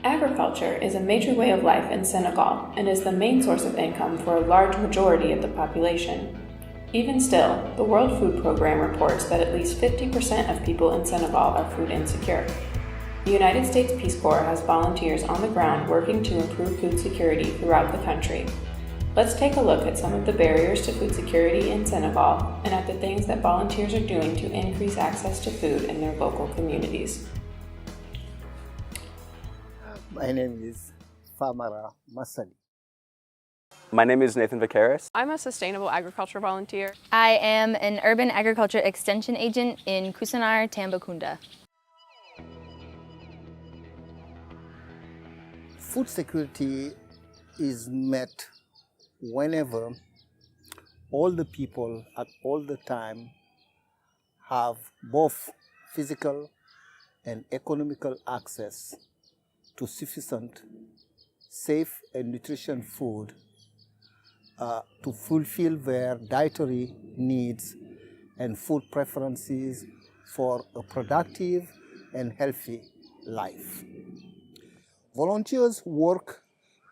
Agriculture is a major way of life in Senegal and is the main source of income for a large majority of the population. Even still, the World Food Program reports that at least 50% of people in Senegal are food insecure. The United States Peace Corps has volunteers on the ground working to improve food security throughout the country. Let's take a look at some of the barriers to food security in Senegal and at the things that volunteers are doing to increase access to food in their local communities. My name is Famara Masali. My name is Nathan Vacaris. I'm a sustainable agriculture volunteer. I am an urban agriculture extension agent in Kusanar, Tambacounda. Food security is met whenever all the people at all the time have both physical and economical access to sufficient, safe and nutritious food to fulfill their dietary needs and food preferences for a productive and healthy life. Volunteers work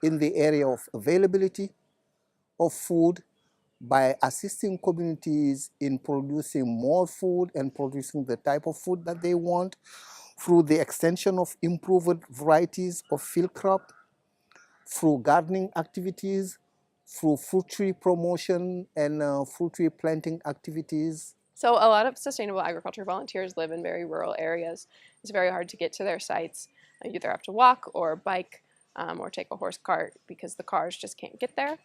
in the area of availability of food by assisting communities in producing more food and producing the type of food that they want through the extension of improved varieties of field crop, through gardening activities, through fruit tree promotion and fruit tree planting activities. So a lot of sustainable agriculture volunteers live in very rural areas. It's very hard to get to their sites. You either have to walk or bike or take a horse cart because the cars just can't get there.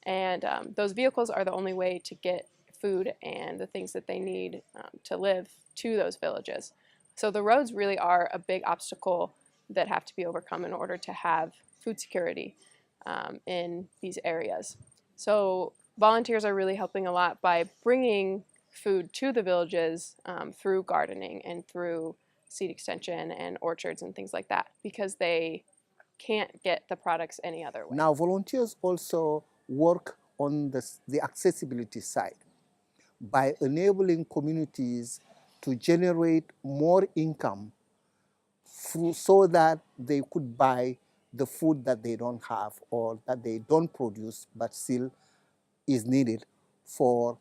And those vehicles are the only way to get food and the things that they need to live to those villages. So the roads really are a big obstacle that have to be overcome in order to have food security in these areas. So volunteers are really helping a lot by bringing food to the villages through gardening and through seed extension and orchards and things like that because they can't get the products any other way. Now volunteers also work on the accessibility side by enabling communities to generate more income so that they could buy the food that they don't have or that they don't produce but still is needed for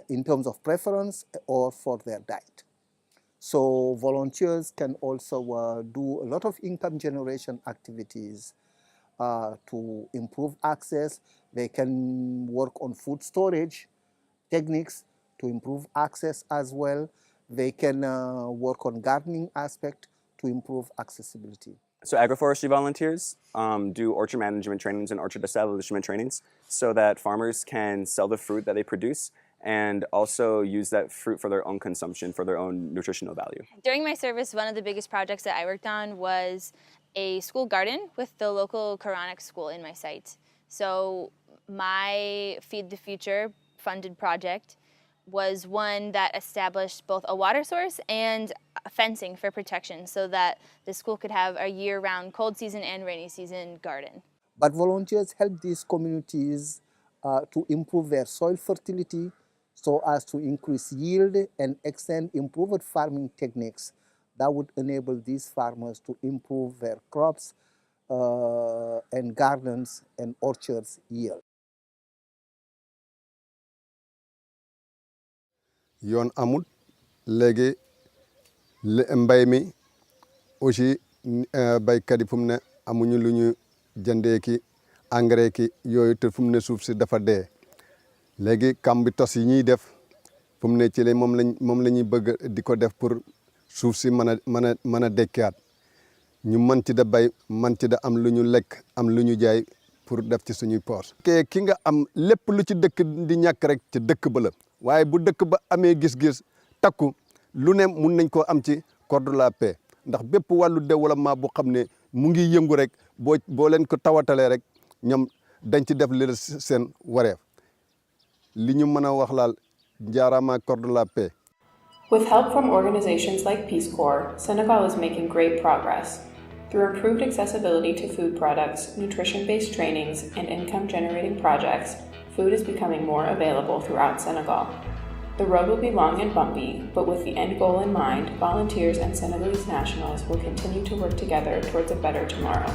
in terms of preference or for their diet. So volunteers can also do a lot of income generation activities to improve access. They can work on food storage techniques to improve access as well. They can work on gardening aspect to improve accessibility. So agroforestry volunteers do orchard management trainings and orchard establishment trainings so that farmers can sell the fruit that they produce and also use that fruit for their own consumption, for their own nutritional value. During my service, one of the biggest projects that I worked on was a school garden with the local Quranic school in my site. So my Feed the Future funded project was one that established both a water source and fencing for protection so that the school could have a year-round cold season and rainy season garden. But volunteers help these communities to improve their soil fertility so as to increase yield and extend improved farming techniques that would enable these farmers to improve their crops and gardens and orchards yield. yoon amul léegi mbay mi aussi baykat yi fu mu ne amuñu lu ñu jëndee ki engrais ki yooyu te fu mu ne suuf si dafa dee léegi kam bi tos yi ñuy def fu mu ne ci la moom la ñuy bëgg di ko def pour suuf si mën a dekkaat ñu mën ci da bay mën ci da am lu ñu lekk am lu ñu jaay pour def ci suñuy poos ki nga am lépp lu ci dëkk di ñàkk rek ci dëkk ba la waaye bu dëkk ba amee gis-gis takku lu ne mun nañ koo am ci corde de la paix ndax bépp wàllu développement bu xam ne mu ngi yëngu rek boo leen ko tawatalee rek ñoom dañ ci def li seen wareef li ñu mën a wax laal njaaraama corde de la paix. With help from organizations like Peace Corps, Senegal is making great progress. Through improved accessibility to food products, nutrition-based trainings, and income-generating projects, food is becoming more available throughout Senegal. The road will be long and bumpy, but with the end goal in mind, volunteers and Senegalese nationals will continue to work together towards a better tomorrow.